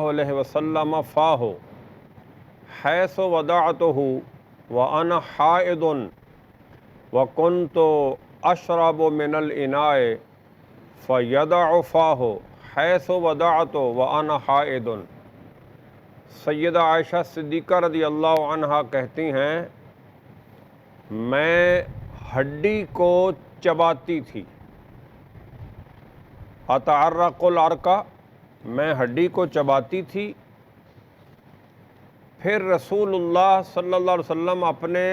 علیہ وسلم فاہ حیث وضعتہ وانا حائض وکنت اشرب من الاناء فیدع فاہ حیث وضعتہ وانا حائض۔ سیدہ عائشہ صدیقہ رضی اللہ عنہا کہتی ہیں میں ہڈی کو چباتی تھی، اتعرق العرقہ، میں ہڈی کو چباتی تھی، پھر رسول اللہ صلی اللہ علیہ وسلم اپنے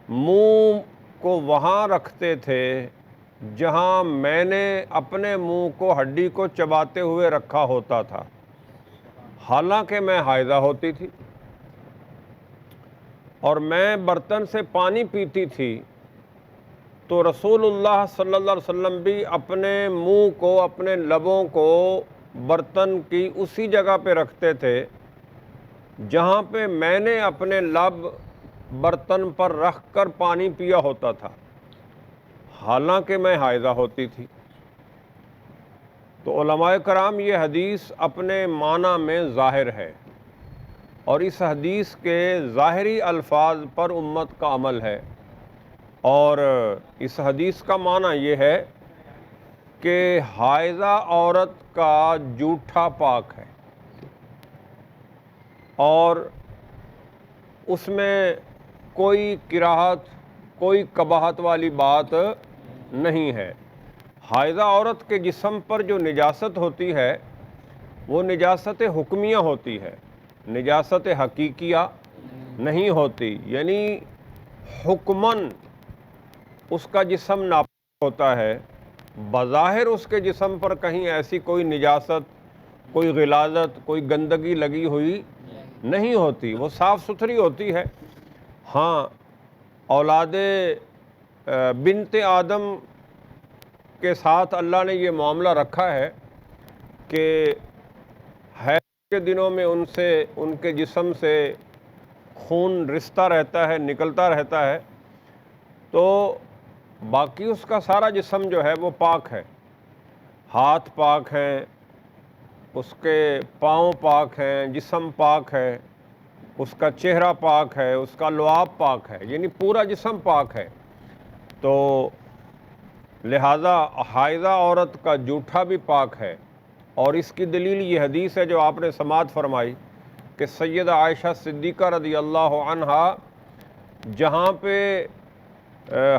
منہ کو وہاں رکھتے تھے جہاں میں نے اپنے منہ کو ہڈی کو چباتے ہوئے رکھا ہوتا تھا، حالانکہ میں حائضہ ہوتی تھی، اور میں برتن سے پانی پیتی تھی تو رسول اللہ صلی اللہ علیہ وسلم بھی اپنے منہ کو، اپنے لبوں کو برتن کی اسی جگہ پہ رکھتے تھے جہاں پہ میں نے اپنے لب برتن پر رکھ کر پانی پیا ہوتا تھا، حالانکہ میں حائضہ ہوتی تھی۔ تو علماء کرام یہ حدیث اپنے معنی میں ظاہر ہے، اور اس حدیث کے ظاہری الفاظ پر امت کا عمل ہے، اور اس حدیث کا معنی یہ ہے کہ حائضہ عورت کا جوٹھا پاک ہے، اور اس میں کوئی کراہت، کوئی قباحت والی بات نہیں ہے۔ حائضہ عورت کے جسم پر جو نجاست ہوتی ہے وہ نجاست حکمیہ ہوتی ہے، نجاست حقیقیہ نہیں ہوتی، یعنی حکماً اس کا جسم ناپاک ہوتا ہے، بظاہر اس کے جسم پر کہیں ایسی کوئی نجاست، کوئی غلاظت، کوئی گندگی لگی ہوئی نہیں ہوتی، وہ صاف ستھری ہوتی ہے۔ ہاں، اولاد بنت آدم کے ساتھ اللہ نے یہ معاملہ رکھا ہے کہ حیض کے دنوں میں ان کے جسم سے خون رستا رہتا ہے، نکلتا رہتا ہے، تو باقی اس کا سارا جسم جو ہے وہ پاک ہے، ہاتھ پاک ہیں، اس کے پاؤں پاک ہیں، جسم پاک ہے، اس کا چہرہ پاک ہے، اس کا لعاب پاک ہے، یعنی پورا جسم پاک ہے۔ تو لہذا حائضہ عورت کا جوٹھا بھی پاک ہے، اور اس کی دلیل یہ حدیث ہے جو آپ نے سماعت فرمائی کہ سیدہ عائشہ صدیقہ رضی اللہ عنہا جہاں پہ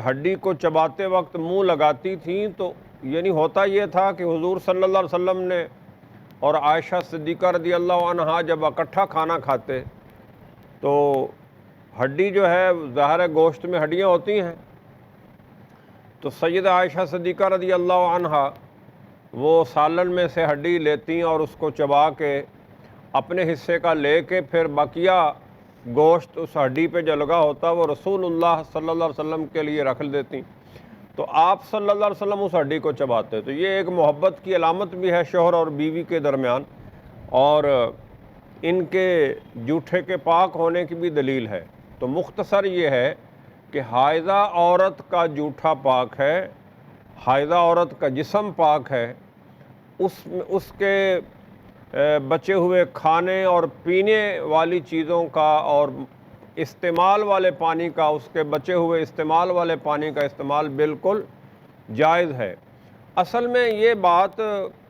ہڈی کو چباتے وقت منہ لگاتی تھیں، تو یعنی ہوتا یہ تھا کہ حضور صلی اللہ علیہ وسلم نے اور عائشہ صدیقہ رضی اللہ عنہا جب اکٹھا کھانا کھاتے تو ہڈی جو ہے ظاہر ہے گوشت میں ہڈیاں ہوتی ہیں، تو سیدہ عائشہ صدیقہ رضی اللہ عنہا وہ سالن میں سے ہڈی لیتی اور اس کو چبا کے اپنے حصے کا لے کے پھر بقیہ گوشت اس ہڈی پہ جو لگا ہوتا وہ رسول اللہ صلی اللہ علیہ وسلم کے لیے رکھ دیتی، تو آپ صلی اللہ علیہ وسلم اس ہڈی کو چباتے۔ تو یہ ایک محبت کی علامت بھی ہے شوہر اور بیوی کے درمیان، اور ان کے جوٹھے کے پاک ہونے کی بھی دلیل ہے۔ تو مختصر یہ ہے کہ حائضہ عورت کا جوٹھا پاک ہے، حائضہ عورت کا جسم پاک ہے، اس کے بچے ہوئے کھانے اور پینے والی چیزوں کا اور استعمال والے پانی کا، اس کے بچے ہوئے استعمال والے پانی کا استعمال بالکل جائز ہے۔ اصل میں یہ بات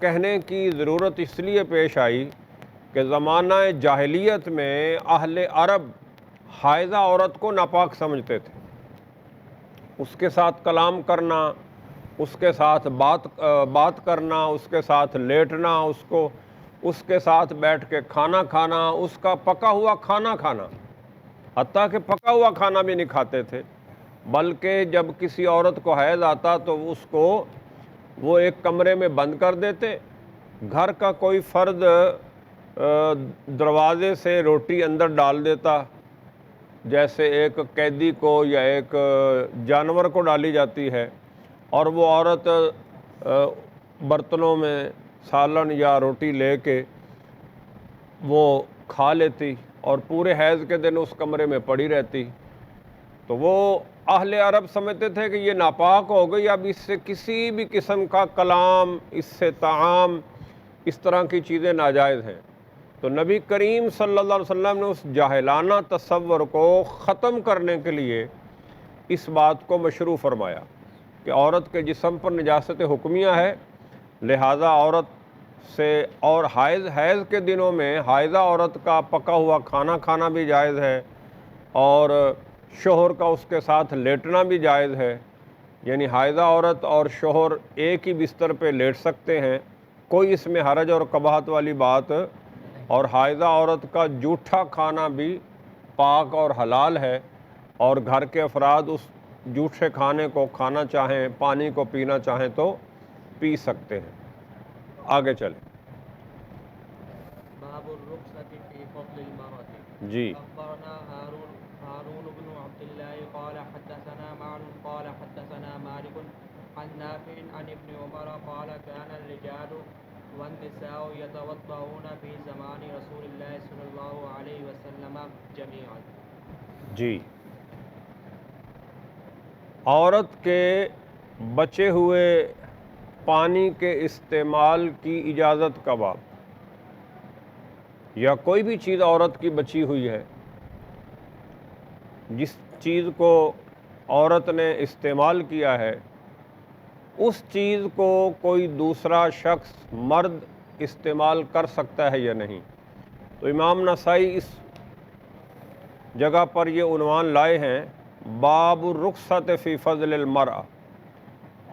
کہنے کی ضرورت اس لیے پیش آئی کہ زمانہ جاہلیت میں اہل عرب حائضہ عورت کو ناپاک سمجھتے تھے، اس کے ساتھ کلام کرنا، اس کے ساتھ بات کرنا، اس کے ساتھ لیٹنا، اس کے ساتھ بیٹھ کے کھانا کھانا، اس کا پکا ہوا کھانا کھانا، حتیٰ کہ پکا ہوا کھانا بھی نہیں کھاتے تھے، بلکہ جب کسی عورت کو حیض آتا تو اس کو وہ ایک کمرے میں بند کر دیتے، گھر کا کوئی فرد دروازے سے روٹی اندر ڈال دیتا، جیسے ایک قیدی کو یا ایک جانور کو ڈالی جاتی ہے، اور وہ عورت برتنوں میں سالن یا روٹی لے کے وہ کھا لیتی اور پورے حیض کے دن اس کمرے میں پڑی رہتی۔ تو وہ اہل عرب سمجھتے تھے کہ یہ ناپاک ہو گئی، اب اس سے کسی بھی قسم کا کلام، اس سے طعام اس طرح کی چیزیں ناجائز ہیں۔ تو نبی کریم صلی اللہ علیہ وسلم نے اس جاہلانہ تصور کو ختم کرنے کے لیے اس بات کو مشروع فرمایا کہ عورت کے جسم پر نجاست حکمیہ ہے، لہٰذا عورت سے اور حیض کے دنوں میں حائضہ عورت کا پکا ہوا کھانا کھانا بھی جائز ہے، اور شوہر کا اس کے ساتھ لیٹنا بھی جائز ہے، یعنی حائضہ عورت اور شوہر ایک ہی بستر پہ لیٹ سکتے ہیں، کوئی اس میں حرج اور قباحت والی بات، اور حائضہ عورت کا جھوٹا کھانا بھی پاک اور حلال ہے، اور گھر کے افراد اس جھوٹے کھانے کو کھانا چاہیں، پانی کو پینا چاہیں تو پی سکتے ہیں۔ آگے چلیں۔ باب الرخصة في فضل المرأة۔ جی أخبرنا هارون بن عبد الله قال حدثنا معن قال حدثنا مالك عن نافع عن ابن عمر قال كان الرجال والنساء يتوضؤون في زمان رسول الله صلى الله عليه وسلم جميعا۔ جی، عورت کے بچے ہوئے پانی کے استعمال کی اجازت کا باب، یا کوئی بھی چیز عورت کی بچی ہوئی ہے، جس چیز کو عورت نے استعمال کیا ہے، اس چیز کو کوئی دوسرا شخص مرد استعمال کر سکتا ہے یا نہیں۔ تو امام نسائی اس جگہ پر یہ عنوان لائے ہیں، باب الرخصۃ فی فضل المرأہ،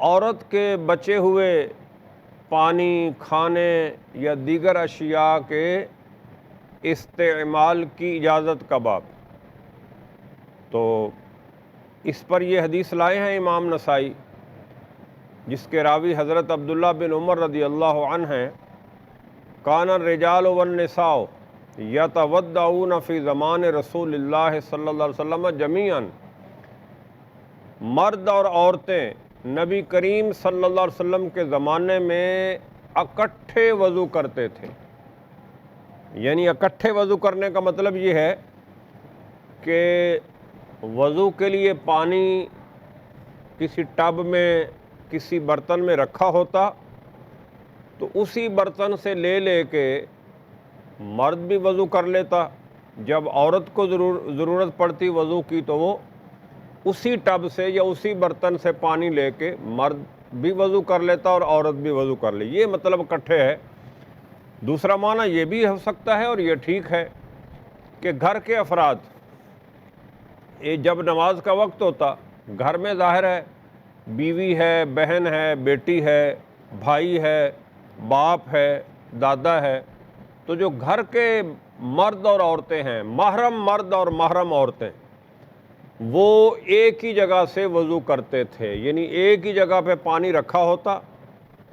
عورت کے بچے ہوئے پانی، کھانے یا دیگر اشیاء کے استعمال کی اجازت کا باب۔ تو اس پر یہ حدیث لائے ہیں امام نسائی، جس کے راوی حضرت عبداللہ بن عمر رضی اللہ عنہ ہیں، کان الرجال والنساء یتودعون فی زمان رسول اللہ صلی اللہ علیہ وسلم جمیعاً، مرد اور عورتیں نبی کریم صلی اللہ علیہ وسلم کے زمانے میں اکٹھے وضو کرتے تھے۔ یعنی اکٹھے وضو کرنے کا مطلب یہ ہے کہ وضو کے لیے پانی کسی ٹب میں، کسی برتن میں رکھا ہوتا، تو اسی برتن سے لے لے کے مرد بھی وضو کر لیتا، جب عورت کو ضرورت پڑتی وضو کی تو وہ اسی ٹب سے یا اسی برتن سے پانی لے کے مرد بھی وضو کر لیتا اور عورت بھی وضو کر لی، یہ مطلب اکٹھے ہے۔ دوسرا معنی یہ بھی ہو سکتا ہے، اور یہ ٹھیک ہے، کہ گھر کے افراد جب نماز کا وقت ہوتا، گھر میں ظاہر ہے بیوی ہے، بہن ہے، بیٹی ہے، بھائی ہے، باپ ہے، دادا ہے، تو جو گھر کے مرد اور عورتیں ہیں، محرم مرد اور محرم عورتیں، وہ ایک ہی جگہ سے وضو کرتے تھے، یعنی ایک ہی جگہ پہ پانی رکھا ہوتا،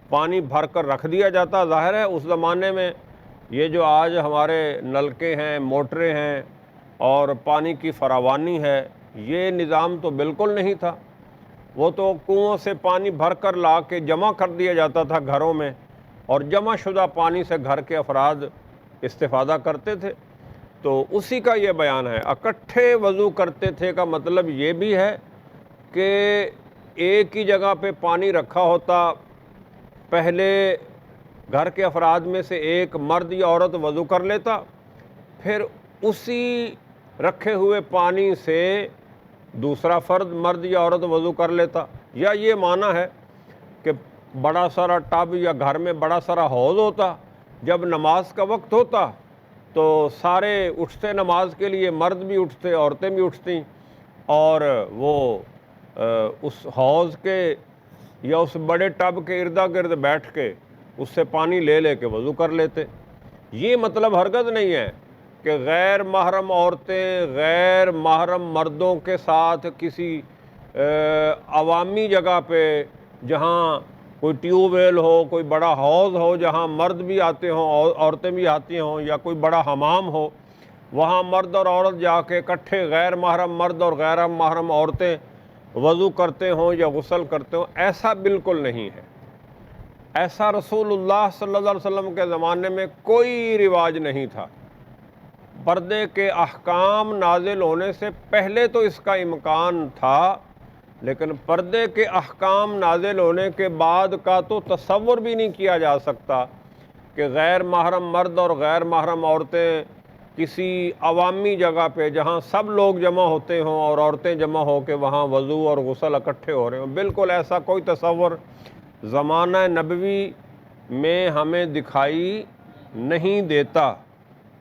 پانی بھر کر رکھ دیا جاتا۔ ظاہر ہے اس زمانے میں یہ جو آج ہمارے نلکے ہیں، موٹریں ہیں اور پانی کی فراوانی ہے، یہ نظام تو بالکل نہیں تھا۔ وہ تو کنووں سے پانی بھر کر لا کے جمع کر دیا جاتا تھا گھروں میں، اور جمع شدہ پانی سے گھر کے افراد استفادہ کرتے تھے۔ تو اسی کا یہ بیان ہے، اکٹھے وضو کرتے تھے کا مطلب یہ بھی ہے کہ ایک ہی جگہ پہ پانی رکھا ہوتا، پہلے گھر کے افراد میں سے ایک مرد یا عورت وضو کر لیتا، پھر اسی رکھے ہوئے پانی سے دوسرا فرد مرد یا عورت وضو کر لیتا۔ یا یہ معنی ہے کہ بڑا سارا ٹب یا گھر میں بڑا سارا حوض ہوتا، جب نماز کا وقت ہوتا تو سارے اٹھتے نماز کے لیے، مرد بھی اٹھتے، عورتیں بھی اٹھتیں، اور وہ اس حوض کے یا اس بڑے ٹب کے اردا گرد بیٹھ کے اس سے پانی لے لے کے وضو کر لیتے۔ یہ مطلب ہرگز نہیں ہے کہ غیر محرم عورتیں غیر محرم مردوں کے ساتھ کسی عوامی جگہ پہ، جہاں کوئی ٹیوب ویل ہو، کوئی بڑا حوض ہو جہاں مرد بھی آتے ہوں، عورتیں بھی آتی ہوں، یا کوئی بڑا حمام ہو، وہاں مرد اور عورت جا کے اکٹھے غیر محرم مرد اور غیر محرم عورتیں وضو کرتے ہوں یا غسل کرتے ہوں، ایسا بالکل نہیں ہے۔ ایسا رسول اللہ صلی اللہ علیہ وسلم کے زمانے میں کوئی رواج نہیں تھا۔ پردے کے احکام نازل ہونے سے پہلے تو اس کا امکان تھا، لیکن پردے کے احکام نازل ہونے کے بعد کا تو تصور بھی نہیں کیا جا سکتا کہ کہ غیر محرم مرد اور غیر محرم عورتیں کسی عوامی جگہ پہ جہاں سب لوگ جمع ہوتے ہوں اور عورتیں جمع ہو کے وہاں وضو اور غسل اکٹھے ہو رہے ہوں، بالکل ایسا کوئی تصور زمانہ نبوی میں ہمیں دکھائی نہیں دیتا۔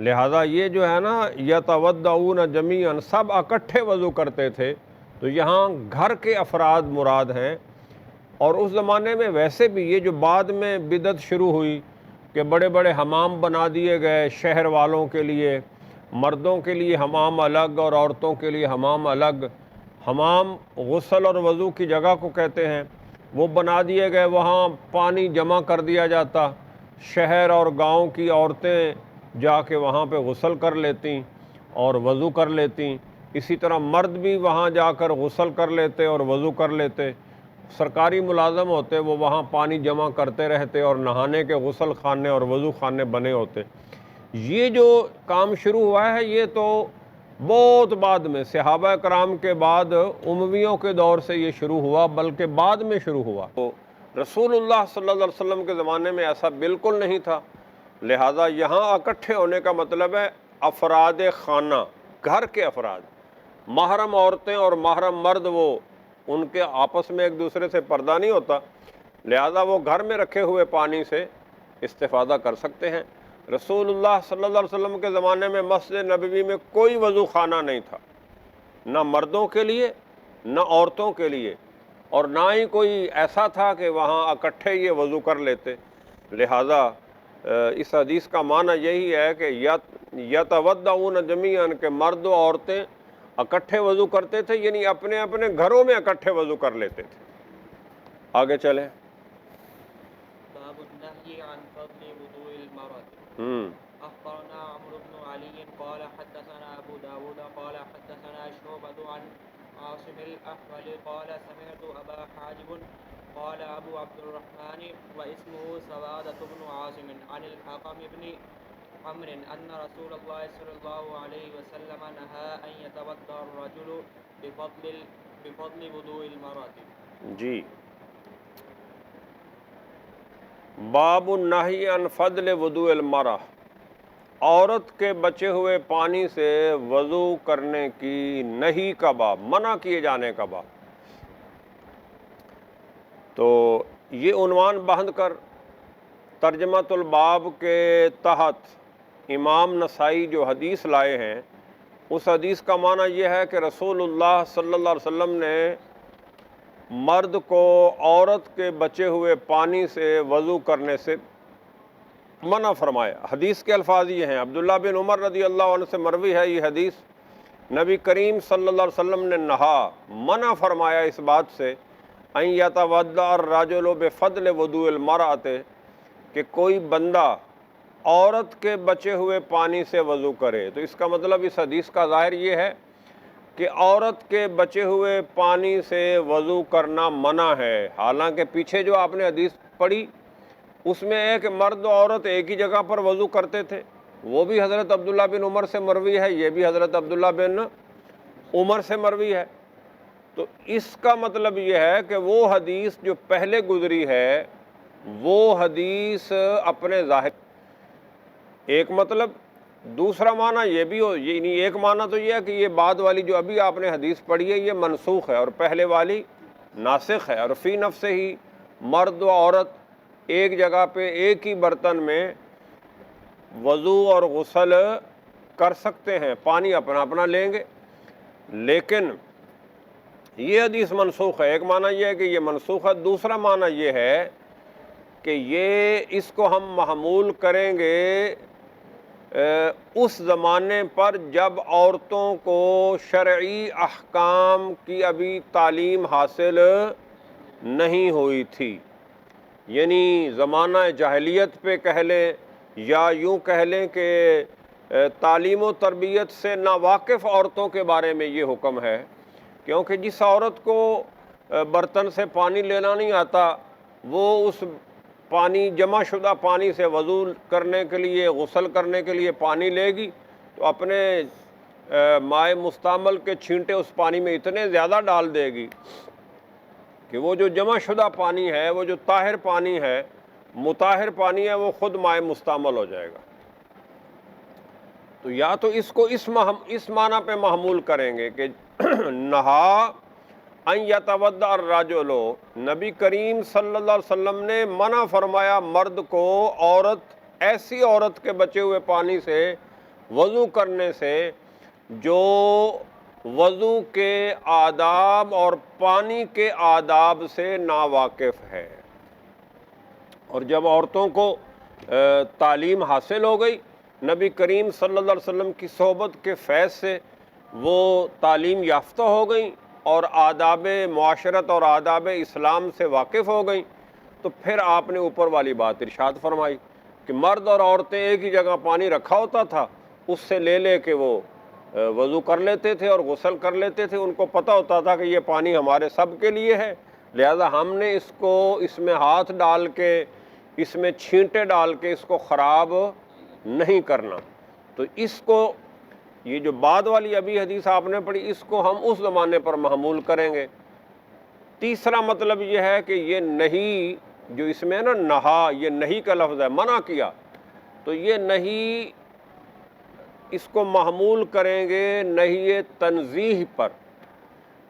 لہذا یہ جو ہے نا یتودعون جمیعا، سب اکٹھے وضو کرتے تھے، تو یہاں گھر کے افراد مراد ہیں۔ اور اس زمانے میں ویسے بھی یہ جو بعد میں بدعت شروع ہوئی کہ بڑے بڑے حمام بنا دیے گئے شہر والوں کے لیے، مردوں کے لیے حمام الگ اور عورتوں کے لیے حمام الگ، حمام غسل اور وضو کی جگہ کو کہتے ہیں، وہ بنا دیے گئے، وہاں پانی جمع کر دیا جاتا، شہر اور گاؤں کی عورتیں جا کے وہاں پہ غسل کر لیتیں اور وضو کر لیتیں، اسی طرح مرد بھی وہاں جا کر غسل کر لیتے اور وضو کر لیتے۔ سرکاری ملازم ہوتے وہ وہاں پانی جمع کرتے رہتے اور نہانے کے غسل خانے اور وضو خانے بنے ہوتے۔ یہ جو کام شروع ہوا ہے یہ تو بہت بعد میں، صحابہ کرام کے بعد امویوں کے دور سے یہ شروع ہوا، بلکہ بعد میں شروع ہوا۔ تو رسول اللہ صلی اللہ علیہ وسلم کے زمانے میں ایسا بالکل نہیں تھا، لہٰذا یہاں اکٹھے ہونے کا مطلب ہے افراد خانہ، گھر کے افراد، محرم عورتیں اور محرم مرد وہ ان کے آپس میں ایک دوسرے سے پردہ نہیں ہوتا، لہذا وہ گھر میں رکھے ہوئے پانی سے استفادہ کر سکتے ہیں۔ رسول اللہ صلی اللہ علیہ وسلم کے زمانے میں مسجد نبوی میں کوئی وضو خانہ نہیں تھا، نہ مردوں کے لیے نہ عورتوں کے لیے، اور نہ ہی کوئی ایسا تھا کہ وہاں اکٹھے یہ وضو کر لیتے۔ لہذا اس حدیث کا معنی یہی ہے کہ یتودعون جمیعا، کہ مرد و عورتیں اکٹھے وضو کرتے تھے، یعنی اپنے اپنے گھروں میں اکٹھے وضو کر لیتے تھے۔ آگے چلیں۔ باب النهي عن فضل وضوء المرأة. أخبرنا عمرو بن علي قال حدثنا أبو داود قال حدثنا شعبة عن عاصم الأحول قال سمعت أبا حاجب قال أبو عبد الرحمن واسمه سوادة بن عاصم عن الحكم بن عمرو أن رسول الله صلى الله عليه وسلم نهى أن يتوضأ الرجل بفضل وضوء المرأة. جی، باب النہی عن فضل وضوء المرأہ، عورت کے بچے ہوئے پانی سے وضو کرنے کی نہی کا باب، منع کیے جانے کا باب۔ تو یہ عنوان بند کر ترجمۃ الباب کے تحت امام نسائی جو حدیث لائے ہیں، اس حدیث کا معنی یہ ہے کہ رسول اللہ صلی اللہ علیہ وسلم نے مرد کو عورت کے بچے ہوئے پانی سے وضو کرنے سے منع فرمایا۔ حدیث کے الفاظ یہ ہیں، عبداللہ بن عمر رضی اللہ عنہ سے مروی ہے یہ حدیث، نبی کریم صلی اللہ علیہ وسلم نے نہا، منع فرمایا اس بات سے، ان یتودع الرجل بفضل وضوء المرأۃ، کہ کوئی بندہ عورت کے بچے ہوئے پانی سے وضو کرے۔ تو اس کا مطلب اس حدیث کا ظاہر یہ ہے کہ عورت کے بچے ہوئے پانی سے وضو کرنا منع ہے، حالانکہ پیچھے جو آپ نے حدیث پڑھی اس میں ہے کہ مرد و عورت ایک ہی جگہ پر وضو کرتے تھے، وہ بھی حضرت عبداللہ بن عمر سے مروی ہے، یہ بھی حضرت عبداللہ بن عمر سے مروی ہے۔ تو اس کا مطلب یہ ہے کہ وہ حدیث جو پہلے گزری ہے وہ حدیث اپنے ظاہر، ایک مطلب، دوسرا معنی یہ بھی ہو، یعنی ایک معنی تو یہ ہے کہ یہ بعد والی جو ابھی آپ نے حدیث پڑھی ہے یہ منسوخ ہے اور پہلے والی ناسخ ہے، اور فی نفس ہی مرد و عورت ایک جگہ پہ ایک ہی برتن میں وضو اور غسل کر سکتے ہیں، پانی اپنا اپنا لیں گے، لیکن یہ حدیث منسوخ ہے۔ ایک معنی یہ ہے کہ یہ منسوخ ہے، دوسرا معنی یہ ہے کہ یہ اس کو ہم محمول کریں گے اس زمانے پر جب عورتوں کو شرعی احکام کی ابھی تعلیم حاصل نہیں ہوئی تھی، یعنی زمانہ جاہلیت پہ کہہ لیں یا یوں کہہ لیں کہ تعلیم و تربیت سے ناواقف عورتوں کے بارے میں یہ حکم ہے، کیونکہ جس عورت کو برتن سے پانی لینا نہیں آتا وہ اس پانی، جمع شدہ پانی سے وضو کرنے کے لیے، غسل کرنے کے لیے پانی لے گی تو اپنے مائع مستعمل کے چھینٹے اس پانی میں اتنے زیادہ ڈال دے گی کہ وہ جو جمع شدہ پانی ہے، وہ جو طاہر پانی ہے، مطہر پانی ہے وہ خود مائع مستعمل ہو جائے گا۔ تو یا تو اس کو اس معنی پہ محمول کریں گے کہ نہا ان یتودع الرجل، نبی کریم صلی اللہ علیہ وسلم نے منع فرمایا مرد کو ایسی عورت کے بچے ہوئے پانی سے وضو کرنے سے جو وضو کے آداب اور پانی کے آداب سے ناواقف ہے۔ اور جب عورتوں کو تعلیم حاصل ہو گئی نبی کریم صلی اللہ علیہ وسلم کی صحبت کے فیض سے، وہ تعلیم یافتہ ہو گئیں اور آداب معاشرت اور آداب اسلام سے واقف ہو گئیں، تو پھر آپ نے اوپر والی بات ارشاد فرمائی کہ مرد اور عورتیں ایک ہی جگہ پانی رکھا ہوتا تھا، اس سے لے کے وہ وضو کر لیتے تھے اور غسل کر لیتے تھے۔ ان کو پتہ ہوتا تھا کہ یہ پانی ہمارے سب کے لیے ہے، لہذا ہم نے اس میں ہاتھ ڈال کے، اس میں چھینٹے ڈال کے اس کو خراب نہیں کرنا۔ تو اس کو، یہ جو بعد والی ابھی حدیث آپ نے پڑھی، اس کو ہم اس زمانے پر محمول کریں گے۔ تیسرا مطلب یہ ہے کہ یہ نہیں جو اس میں ہے نا نہا، یہ نہیں کا لفظ ہے، منع کیا، تو یہ نہیں اس کو محمول کریں گے نہیں تنزیہ پر،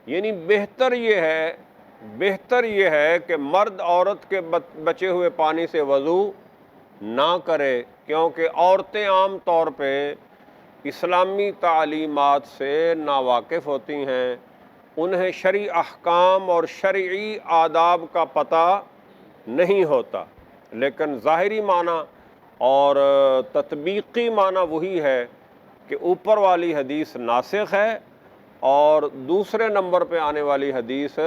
یعنی بہتر یہ ہے کہ مرد عورت کے بچے ہوئے پانی سے وضو نہ کرے، کیونکہ عورتیں عام طور پہ اسلامی تعلیمات سے ناواقف ہوتی ہیں، انہیں شرعی احکام اور شرعی آداب کا پتہ نہیں ہوتا، لیکن ظاہری معنی اور تطبیقی معنی وہی ہے کہ اوپر والی حدیث ناسخ ہے اور دوسرے نمبر پہ آنے والی حدیث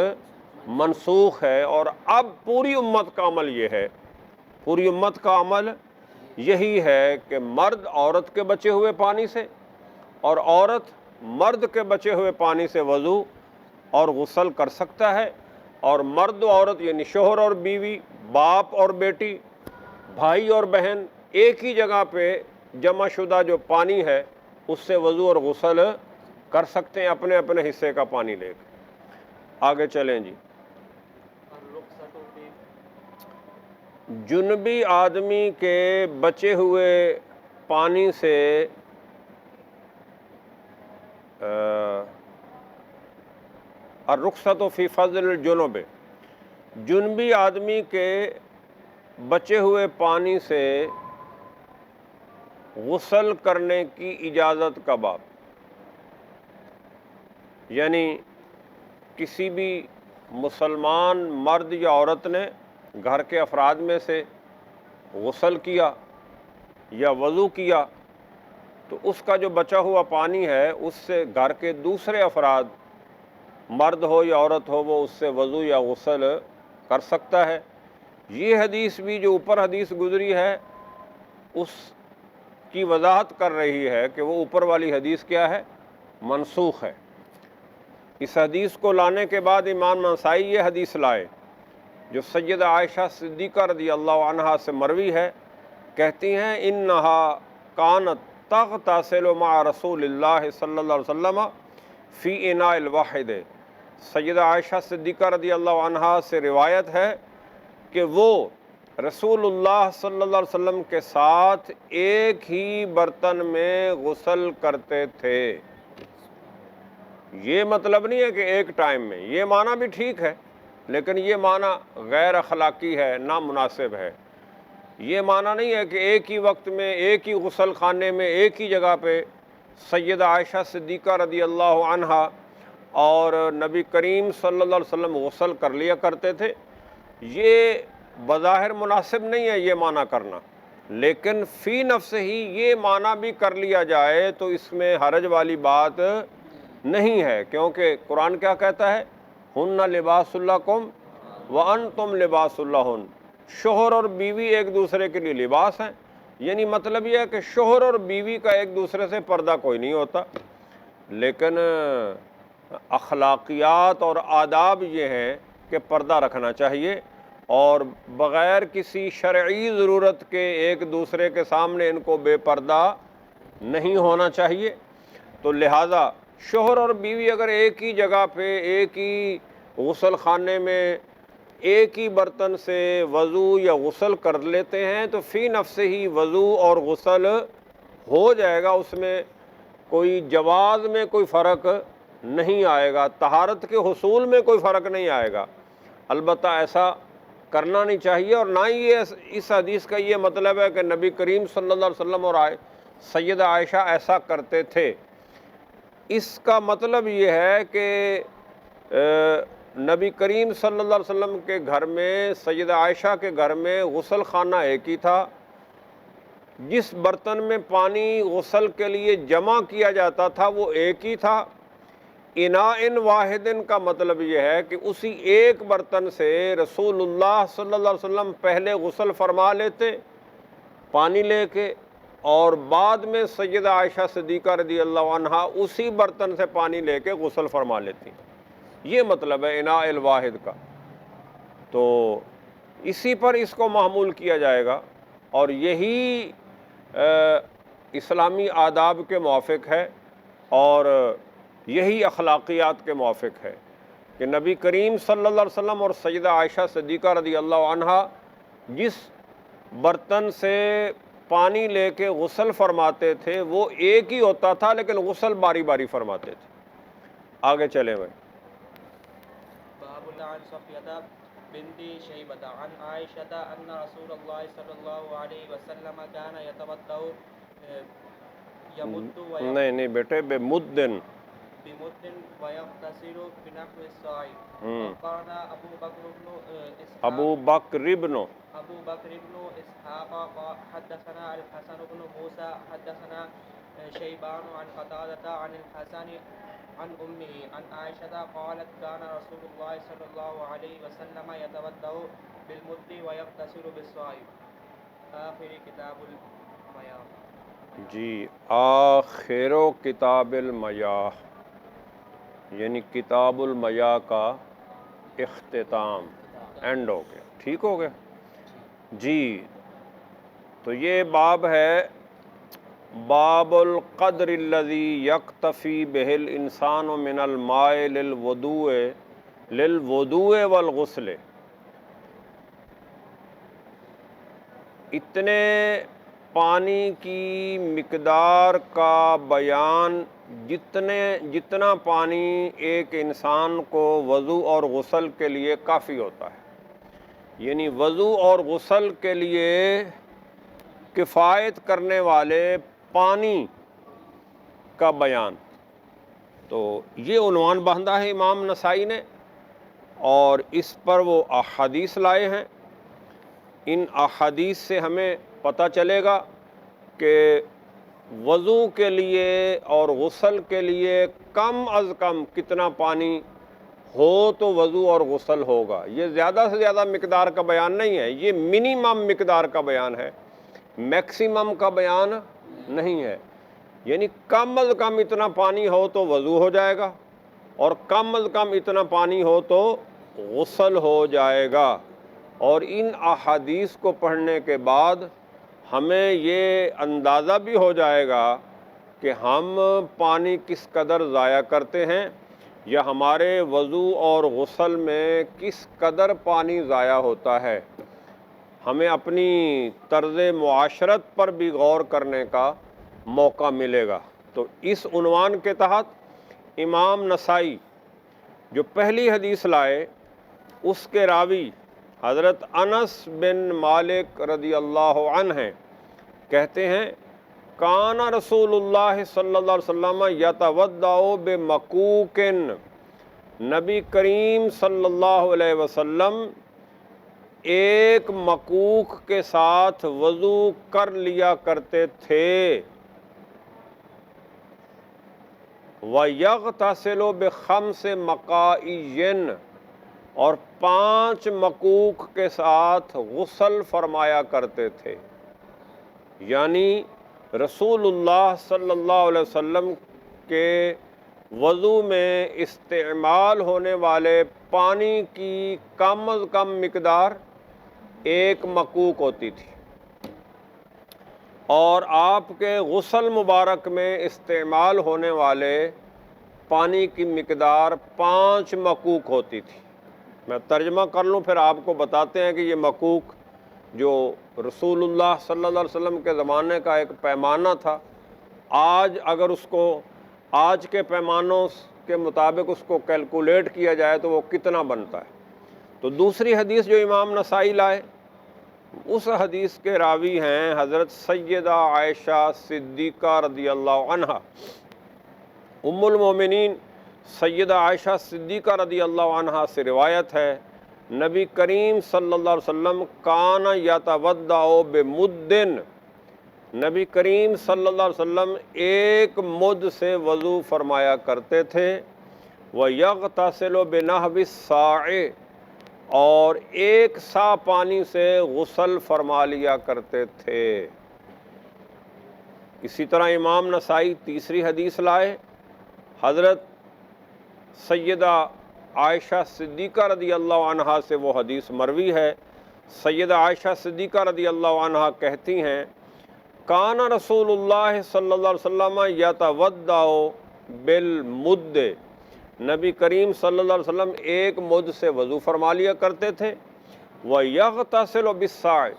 منسوخ ہے۔ اور اب پوری امت کا عمل یہ ہے، پوری امت کا عمل یہی ہے کہ مرد عورت کے بچے ہوئے پانی سے اور عورت مرد کے بچے ہوئے پانی سے وضو اور غسل کر سکتا ہے، اور مرد و عورت یعنی شوہر اور بیوی، باپ اور بیٹی، بھائی اور بہن ایک ہی جگہ پہ جمع شدہ جو پانی ہے اس سے وضو اور غسل کر سکتے ہیں اپنے اپنے حصے کا پانی لے کے۔ آگے چلیں جی۔ جنبی آدمی کے بچے ہوئے پانی سے الرخصۃ فی فضل الجنب، جنبی آدمی کے بچے ہوئے پانی سے غسل کرنے کی اجازت کا باب، یعنی کسی بھی مسلمان مرد یا عورت نے گھر کے افراد میں سے غسل کیا یا وضو کیا تو اس کا جو بچا ہوا پانی ہے اس سے گھر کے دوسرے افراد، مرد ہو یا عورت ہو، وہ اس سے وضو یا غسل کر سکتا ہے۔ یہ حدیث بھی جو اوپر حدیث گزری ہے اس کی وضاحت کر رہی ہے کہ وہ اوپر والی حدیث کیا ہے، منسوخ ہے۔ اس حدیث کو لانے کے بعد امام نسائی یہ حدیث لائے جو سیدہ عائشہ صدیقہ رضی اللہ عنہا سے مروی ہے، کہتی ہیں انہا کانت تغتسل مع رسول اللہ صلی اللہ علیہ وسلم فی اناء الواحد، سیدہ عائشہ صدیقہ رضی اللہ عنہا سے روایت ہے کہ وہ رسول اللہ صلی اللہ علیہ وسلم کے ساتھ ایک ہی برتن میں غسل کرتے تھے۔ یہ مطلب نہیں ہے کہ ایک ٹائم میں، یہ معنی بھی ٹھیک ہے لیکن یہ معنی غیر اخلاقی ہے، نامناسب ہے۔ یہ معنی نہیں ہے کہ ایک ہی وقت میں ایک ہی غسل خانے میں ایک ہی جگہ پہ سیدہ عائشہ صدیقہ رضی اللہ عنہا اور نبی کریم صلی اللہ علیہ وسلم غسل کر لیا کرتے تھے۔ یہ بظاہر مناسب نہیں ہے یہ معنی کرنا، لیکن فی نفس ہی یہ معنی بھی کر لیا جائے تو اس میں حرج والی بات نہیں ہے، کیونکہ قرآن کیا کہتا ہے، ہن لباس لکم وانتم لباس لہن، شوہر اور بیوی ایک دوسرے کے لیے لباس ہیں، یعنی مطلب یہ ہے کہ شوہر اور بیوی کا ایک دوسرے سے پردہ کوئی نہیں ہوتا، لیکن اخلاقیات اور آداب یہ ہیں کہ پردہ رکھنا چاہیے اور بغیر کسی شرعی ضرورت کے ایک دوسرے کے سامنے ان کو بے پردہ نہیں ہونا چاہیے۔ تو لہٰذا شوہر اور بیوی اگر ایک ہی جگہ پہ ایک ہی غسل خانے میں ایک ہی برتن سے وضو یا غسل کر لیتے ہیں تو فی نفس ہی وضو اور غسل ہو جائے گا، اس میں کوئی جواز میں کوئی فرق نہیں آئے گا، طہارت کے حصول میں کوئی فرق نہیں آئے گا۔ البتہ ایسا کرنا نہیں چاہیے، اور نہ ہی یہ اس حدیث کا یہ مطلب ہے کہ نبی کریم صلی اللہ علیہ وسلم اور سیدہ عائشہ ایسا کرتے تھے۔ اس کا مطلب یہ ہے کہ نبی کریم صلی اللہ علیہ وسلم کے گھر میں، سیدہ عائشہ کے گھر میں غسل خانہ ایک ہی تھا، جس برتن میں پانی غسل کے لیے جمع کیا جاتا تھا وہ ایک ہی تھا۔ اناء واحد کا مطلب یہ ہے کہ اسی ایک برتن سے رسول اللہ صلی اللہ علیہ وسلم پہلے غسل فرما لیتے پانی لے کے، اور بعد میں سیدہ عائشہ صدیقہ رضی اللہ عنہا اسی برتن سے پانی لے کے غسل فرما لیتی۔ یہ مطلب ہے اناء الواحد کا، تو اسی پر اس کو محمول کیا جائے گا، اور یہی اسلامی آداب کے موافق ہے اور یہی اخلاقیات کے موافق ہے کہ نبی کریم صلی اللہ علیہ وسلم اور سیدہ عائشہ صدیقہ رضی اللہ عنہا جس برتن سے پانی لے کے غسل فرماتے تھے وہ ایک ہی ہوتا تھا، لیکن غسل باری باری فرماتے تھے۔ آگے چلیں بھائی۔ باب عن صفية بنت شيبة عن عائشة أن رسول الله صلى الله عليه وسلم كان يتوضأ يمد نہیں بیٹے، بے مدن بمد ويغتسل بنحو الصاع. وقال ابو بکر بن إسحاق حدثنا الحسن بن موسى حدثنا شيبان عن قتادة عن الحسن عن أمه عن عائشة قالت كان رسول الله صلى الله عليه وسلم يتوضأ بالمد ويغتسل بالصاع. آخر کتاب المیاه. جی، آخر کتاب المیاه یعنی کتاب المیاه کا اختتام، اینڈ ہو گیا، ٹھیک ہو گیا جی۔ تو یہ باب ہے باب القدر الذي يكتفي به الانسان من الماء للوضوء والغسل۔ اتنے پانی کی مقدار کا بیان جتنا پانی ایک انسان کو وضو اور غسل کے لیے کافی ہوتا ہے، یعنی وضو اور غسل کے لیے کفایت کرنے والے پانی کا بیان۔ تو یہ عنوان باندھا ہے امام نسائی نے، اور اس پر وہ احادیث لائے ہیں۔ ان احادیث سے ہمیں پتہ چلے گا کہ وضو کے لیے اور غسل کے لیے کم از کم کتنا پانی ہو تو وضو اور غسل ہوگا۔ یہ زیادہ سے زیادہ مقدار کا بیان نہیں ہے، یہ منیمم مقدار کا بیان ہے، میکسیمم کا بیان نہیں ہے۔ یعنی کم از کم اتنا پانی ہو تو وضو ہو جائے گا، اور کم از کم اتنا پانی ہو تو غسل ہو جائے گا۔ اور ان احادیث کو پڑھنے کے بعد ہمیں یہ اندازہ بھی ہو جائے گا کہ ہم پانی کس قدر ضائع کرتے ہیں، یا ہمارے وضو اور غسل میں کس قدر پانی ضائع ہوتا ہے۔ ہمیں اپنی طرز معاشرت پر بھی غور کرنے کا موقع ملے گا۔ تو اس عنوان کے تحت امام نسائی جو پہلی حدیث لائے اس کے راوی حضرت انس بن مالک رضی اللہ عنہ ہیں، کہتے ہیں کان رسول اللہ صلی اللہ علیہ وسلم یتوضأ بمکوک، نبی کریم صلی اللہ علیہ وسلم ایک مکوک کے ساتھ وضو کر لیا کرتے تھے۔ وَيَغْتَسِلُ بِخَمْسِ مَقَائِيٍ، اور 5 مکوک کے ساتھ غسل فرمایا کرتے تھے۔ یعنی رسول اللہ صلی اللہ علیہ وسلم کے وضو میں استعمال ہونے والے پانی کی کم از کم مقدار 1 مکوک ہوتی تھی، اور آپ کے غسل مبارک میں استعمال ہونے والے پانی کی مقدار 5 مکوک ہوتی تھی۔ میں ترجمہ کر لوں پھر آپ کو بتاتے ہیں کہ یہ مکوک جو رسول اللہ صلی اللہ علیہ وسلم کے زمانے کا ایک پیمانہ تھا، آج اگر اس کو آج کے پیمانوں کے مطابق اس کو کیلکولیٹ کیا جائے تو وہ کتنا بنتا ہے۔ تو دوسری حدیث جو امام نسائی لائے، اس حدیث کے راوی ہیں حضرت سیدہ عائشہ صدیقہ رضی اللہ عنہا۔ ام المومنین سیدہ عائشہ صدیقہ رضی اللہ عنہا سے روایت ہے، نبی کریم صلی اللہ علیہ وسلم کان یتودع بمدن، نبی کریم صلی اللہ علیہ وسلم ایک مد سے وضو فرمایا کرتے تھے، وَيَغْتَسِلُ بِنَحْوِ الصَّاعِ، اور ایک سا پانی سے غسل فرما لیا کرتے تھے۔ اسی طرح امام نسائی تیسری حدیث لائے، حضرت سیدہ عائشہ صدیقہ رضی اللہ عنہا سے وہ حدیث مروی ہے۔ سیدہ عائشہ صدیقہ رضی اللہ عنہا کہتی ہیں، کان رسول اللہ صلی اللہ علیہ وسلم یتودع بالمد، نبی کریم صلی اللہ علیہ وسلم ایک مد سے وضو فرما لیا کرتے تھے، وَيَغْتَسِلُ بِالصَّاعِ،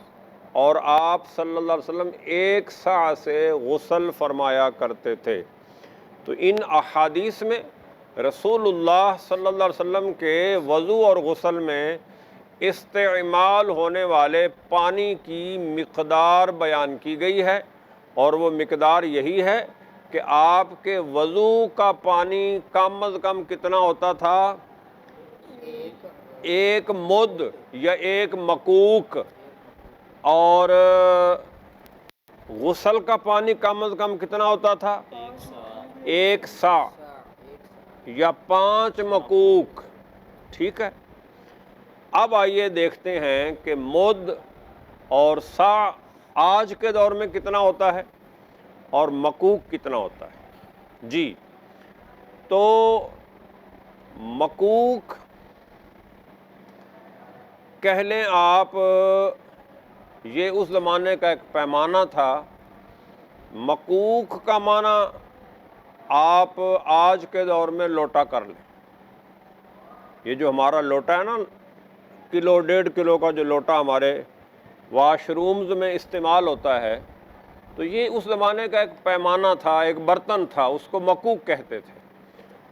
اور آپ صلی اللہ علیہ وسلم ایک سا سے غسل فرمایا کرتے تھے۔ تو ان احادیث میں رسول اللہ صلی اللہ علیہ وسلم کے وضو اور غسل میں استعمال ہونے والے پانی کی مقدار بیان کی گئی ہے، اور وہ مقدار یہی ہے کہ آپ کے وضو کا پانی کم از کم کتنا ہوتا تھا؟ ایک مد یا ایک مکوک، اور غسل کا پانی کم از کم کتنا ہوتا تھا؟ ایک سا یا 5 مکوک۔ ٹھیک ہے، اب آئیے دیکھتے ہیں کہ مد اور سا آج کے دور میں کتنا ہوتا ہے اور مکوک کتنا ہوتا ہے۔ جی، تو مکوک کہہ لیں آپ، یہ اس زمانے کا ایک پیمانہ تھا۔ مکوک کا معنی آپ آج کے دور میں لوٹا کر لیں، یہ جو ہمارا لوٹا ہے نا، کلو 1.5 کلو کا جو لوٹا ہمارے واش رومز میں استعمال ہوتا ہے، تو یہ اس زمانے کا ایک پیمانہ تھا، ایک برتن تھا، اس کو مکوک کہتے تھے۔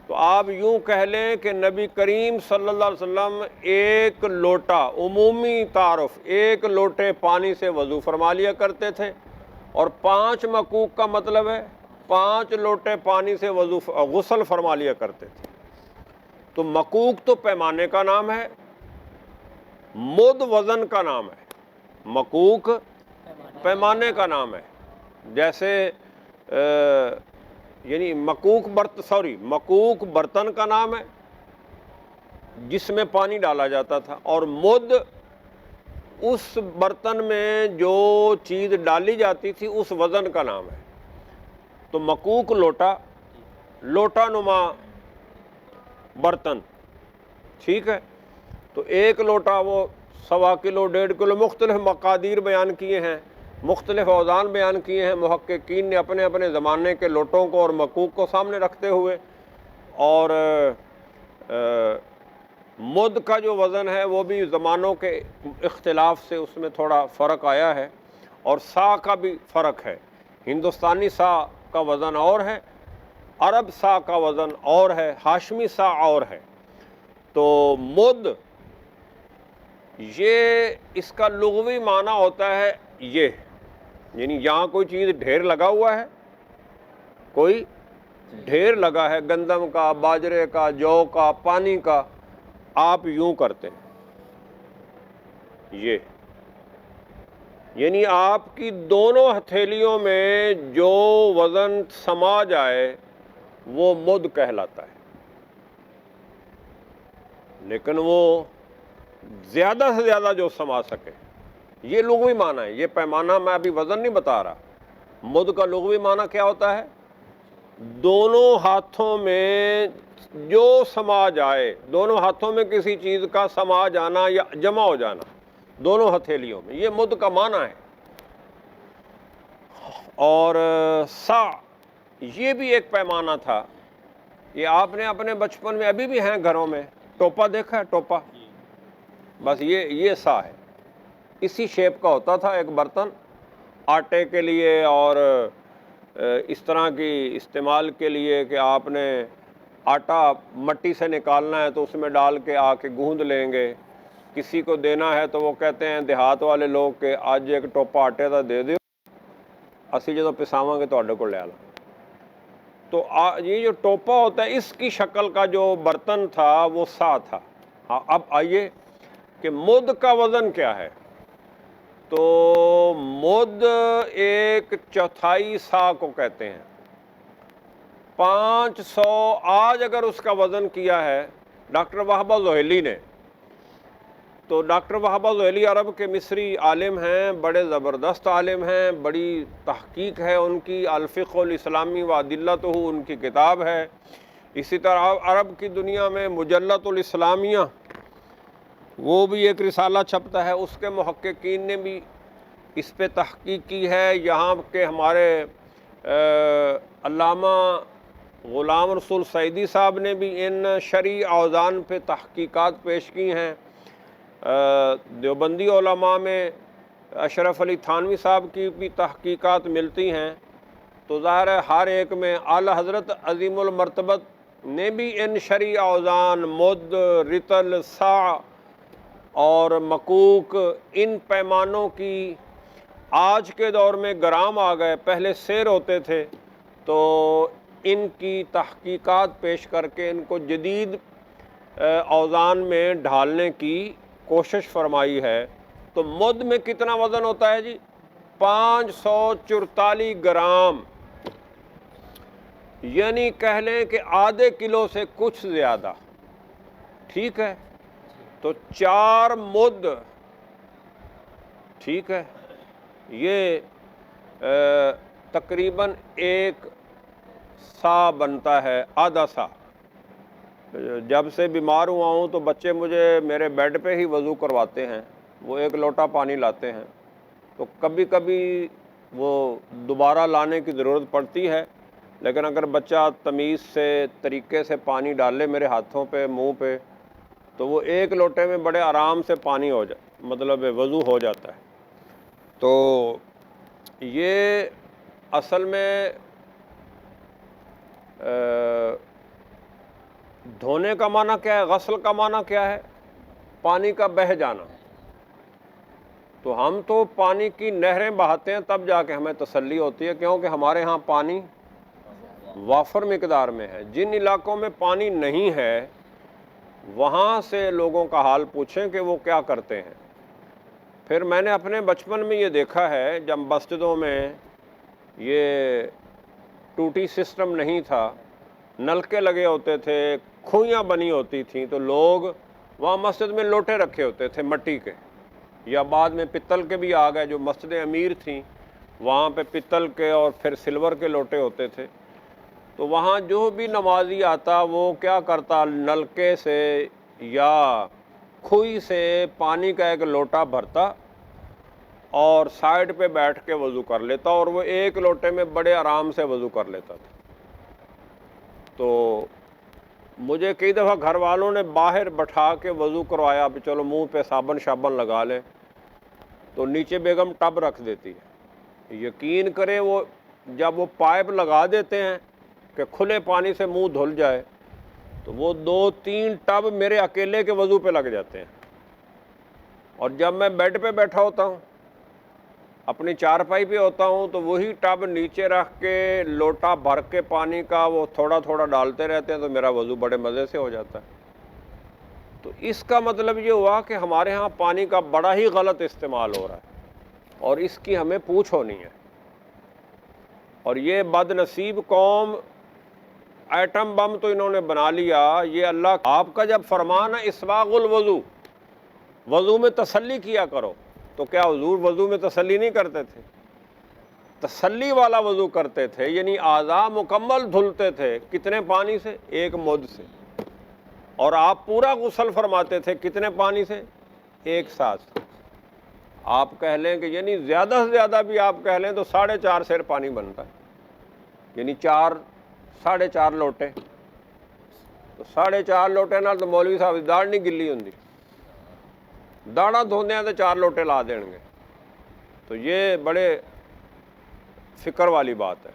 تو آپ یوں کہہ لیں کہ نبی کریم صلی اللہ علیہ وسلم ایک لوٹا، عمومی تعارف، ایک لوٹے پانی سے وضو فرما لیا کرتے تھے، اور 5 مکوک کا مطلب ہے 5 لوٹے پانی سے غسل فرما لیا کرتے تھے۔ تو مکوک تو پیمانے کا نام ہے، مد وزن کا نام ہے، مکوک پیمانے کا نام ہے۔ جیسے یعنی مکوک برتن کا نام ہے جس میں پانی ڈالا جاتا تھا، اور مد اس برتن میں جو چیز ڈالی جاتی تھی اس وزن کا نام ہے۔ تو مکوک لوٹا نما برتن، ٹھیک ہے۔ تو ایک لوٹا وہ 1.25 کلو 1.5 کلو، مختلف مقادیر بیان کیے ہیں، مختلف اوزان بیان کیے ہیں محققین نے اپنے اپنے زمانے کے لوٹوں کو اور مکوک کو سامنے رکھتے ہوئے۔ اور مد کا جو وزن ہے وہ بھی زمانوں کے اختلاف سے اس میں تھوڑا فرق آیا ہے، اور سا کا بھی فرق ہے۔ ہندوستانی سا کا وزن اور ہے، عرب سا کا وزن اور ہے، ہاشمی سا اور ہے۔ تو مد یہ اس کا لغوی معنی ہوتا ہے یہ، یعنی یہاں کوئی چیز ڈھیر لگا ہوا ہے، کوئی ڈھیر لگا ہے گندم کا، باجرے کا، جو کا، پانی کا، آپ یوں کرتے ہیں یہ، یعنی آپ کی دونوں ہتھیلیوں میں جو وزن سما جائے وہ مد کہلاتا ہے، لیکن وہ زیادہ سے زیادہ جو سما سکے، یہ لغوی معنی ہے۔ یہ پیمانہ میں ابھی وزن نہیں بتا رہا، مد کا لغوی معنی کیا ہوتا ہے؟ دونوں ہاتھوں میں جو سما جائے، دونوں ہاتھوں میں کسی چیز کا سما جانا یا جمع ہو جانا دونوں ہتھیلیوں میں، یہ مد کا معنی ہے۔ اور سا یہ بھی ایک پیمانہ تھا، یہ آپ نے اپنے بچپن میں، ابھی بھی ہیں گھروں میں، ٹوپا دیکھا ہے؟ ٹوپا بس یہ سا ہے، اسی شیپ کا ہوتا تھا ایک برتن آٹے کے لیے اور اس طرح کی استعمال کے لیے کہ آپ نے آٹا مٹی سے نکالنا ہے تو اس میں ڈال کے آ کے گوندھ لیں گے، کسی کو دینا ہے تو وہ کہتے ہیں دیہات والے لوگ کہ آج ایک ٹوپا آٹے کا دے دیو اسی جدو پساواں گے تو کو لے آنا۔ تو یہ جو ٹوپا ہوتا ہے اس کی شکل کا جو برتن تھا وہ سا تھا۔ اب آئیے کہ مد کا وزن کیا ہے، تو مد 1/4 سا کو کہتے ہیں۔ 500 آج اگر اس کا وزن کیا ہے ڈاکٹر وہبہ زحیلی نے، تو ڈاکٹر وہبہ زحیلی عرب کے مصری عالم ہیں، بڑے زبردست عالم ہیں، بڑی تحقیق ہے ان کی، الفقہ الاسلامی و ادلتہ ان کی کتاب ہے۔ اسی طرح عرب کی دنیا میں مجلۃ الاسلامیہ وہ بھی ایک رسالہ چھپتا ہے، اس کے محققین نے بھی اس پہ تحقیق کی ہے۔ یہاں کے ہمارے علامہ غلام رسول سعیدی صاحب نے بھی ان شرعی اوزان پہ تحقیقات پیش کی ہیں۔ دیوبندی علماء میں اشرف علی تھانوی صاحب کی بھی تحقیقات ملتی ہیں۔ تو ظاہر ہے ہر ایک میں اعلیٰ حضرت عظیم المرتبت نے بھی ان شرعی اوزان مد، رطل، سا اور مکوک ان پیمانوں کی، آج کے دور میں گرام آ گئے، پہلے سیر ہوتے تھے، تو ان کی تحقیقات پیش کر کے ان کو جدید اوزان میں ڈھالنے کی کوشش فرمائی ہے۔ تو مد میں کتنا وزن ہوتا ہے جی؟ 544 گرام، یعنی کہہ لیں کہ آدھے کلو سے کچھ زیادہ، ٹھیک ہے؟ تو 4 مد، ٹھیک ہے، یہ تقریباً 1 سا بنتا ہے، آدھا سا۔ جب سے بیمار ہوا ہوں تو بچے مجھے میرے بیڈ پہ ہی وضو کرواتے ہیں، وہ 1 لوٹا پانی لاتے ہیں، تو کبھی کبھی وہ دوبارہ لانے کی ضرورت پڑتی ہے، لیکن اگر بچہ تمیز سے طریقے سے پانی ڈالے میرے ہاتھوں پہ، منہ پہ، تو وہ 1 لوٹے میں بڑے آرام سے پانی ہو جائے، مطلب وضو ہو جاتا ہے۔ تو یہ اصل میں دھونے کا معنی کیا ہے، غسل کا معنی کیا ہے؟ پانی کا بہہ جانا۔ تو ہم تو پانی کی نہریں بہاتے ہیں تب جا کے ہمیں تسلی ہوتی ہے، کیونکہ ہمارے ہاں پانی وافر مقدار میں ہے۔ جن علاقوں میں پانی نہیں ہے وہاں سے لوگوں کا حال پوچھیں کہ وہ کیا کرتے ہیں۔ پھر میں نے اپنے بچپن میں یہ دیکھا ہے، جب مسجدوں میں یہ ٹوٹی سسٹم نہیں تھا، نلکے لگے ہوتے تھے، کھوئیاں بنی ہوتی تھیں، تو لوگ وہاں مسجد میں لوٹے رکھے ہوتے تھے مٹی کے، یا بعد میں پتل کے بھی آ گئے، جو مسجد امیر تھیں وہاں پہ پتل کے اور پھر سلور کے لوٹے ہوتے تھے۔ تو وہاں جو بھی نمازی آتا وہ کیا کرتا، نلکے سے یا کھوئی سے پانی کا 1 لوٹا بھرتا اور سائڈ پہ بیٹھ کے وضو کر لیتا، اور وہ 1 لوٹے میں بڑے آرام سے وضو کر لیتا تھا۔ تو مجھے کئی دفعہ گھر والوں نے باہر بٹھا کے وضو کروایا، اب چلو منہ پہ صابن شابن لگا لیں، تو نیچے بیگم ٹب رکھ دیتی ہے۔ یقین کریں وہ جب وہ پائپ لگا دیتے ہیں کہ کھلے پانی سے منہ دھل جائے، تو وہ 2-3 ٹب میرے اکیلے کے وضو پہ لگ جاتے ہیں۔ اور جب میں بیڈ پہ بیٹھا ہوتا ہوں، اپنی چارپائی پہ ہوتا ہوں، تو وہی ٹب نیچے رکھ کے لوٹا بھر کے پانی کا وہ تھوڑا تھوڑا ڈالتے رہتے ہیں، تو میرا وضو بڑے مزے سے ہو جاتا ہے۔ تو اس کا مطلب یہ ہوا کہ ہمارے ہاں پانی کا بڑا ہی غلط استعمال ہو رہا ہے، اور اس کی ہمیں پوچھ ہونی ہے۔ اور یہ بد نصیب قوم، ایٹم بم تو انہوں نے بنا لیا۔ یہ اللہ آپ کا جب فرمان ہے اسباغ الوضو، وضو میں تسلی کیا کرو، تو کیا حضور وضو میں تسلی نہیں کرتے تھے؟ تسلی والا وضو کرتے تھے، یعنی اعضاء مکمل دھلتے تھے۔ کتنے پانی سے؟ 1 مد سے۔ اور آپ پورا غسل فرماتے تھے کتنے پانی سے؟ 1 سا سے۔ آپ کہہ لیں کہ یعنی زیادہ سے زیادہ بھی آپ کہہ لیں تو 4.5 سیر پانی بنتا ہے، یعنی 4.5 لوٹے۔ تو 4.5 لوٹے نال تو مولوی صاحب دی داڑھ نہیں گلی ہوندی۔ ਦਾਣਾ ਧੋਂਦਿਆਂ ਤੇ 4 ਲੋਟੇ ਲਾ ਦੇਣਗੇ। تو یہ بڑے فکر والی بات ہے۔